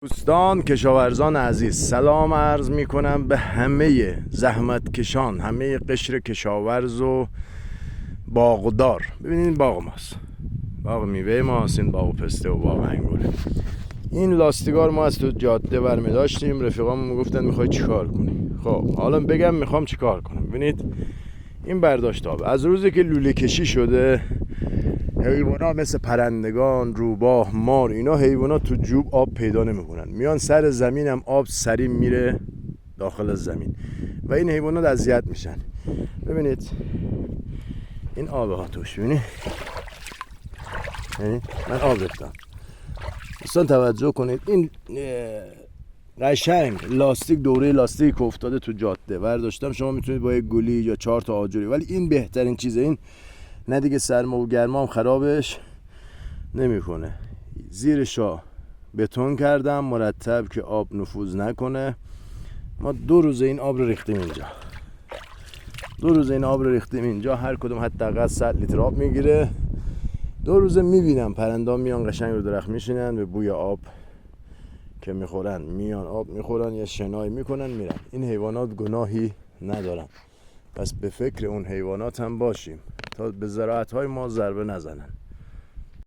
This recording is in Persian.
دوستان کشاورزان عزیز، سلام عرض می کنم به همه زحمت کشان، همه قشر کشاورز و باغدار. ببینید این باغ ماست، باغ میوه ماست، این باغ پسته و باغ انگور. این لاستیگار ما از تو جاده برمی داشتیم، رفیقام میگفتن میخوای چیکار کنی؟ خب حالا بگم میخوام چیکار کنم. ببینید این برداشت آب از روزی که لوله کشی شده، حیوانا مثل پرندگان، روباه، مار، اینا حیوانا تو جوب آب پیدا نمیکنن، میان سر زمین، هم آب سریع میره داخل زمین و این حیوانات اذیت میشن. ببینید این آب ها توش، ببینید من آب ریختم. دوستان توجه کنید، این قشنگ لاستیک، دوره لاستیک که افتاده تو جاده برداشتم. شما میتونید با یک گلی یا 4 تا آجوری، ولی این بهترین چیزه. این نه دیگه سرما و گرما هم خرابش نمیکنه. زیرشا بتون کردم مرتب که آب نفوذ نکنه. ما 2 روز این آب رو ریختیم اینجا، 2 روز این آب رو ریختیم اینجا. هر کدوم حداقل 100 لیتر آب میگیره. 2 روزه میبینم پرنده میان قشنگ رو درخت میشینن، به بوی آب که میخورن میان آب میخورن یا شنای میکنن میرن. این حیوانات گناهی ندارن، پس به فکر اون حیوانات هم باشیم تا به زراعت های ما ضربه نزنن.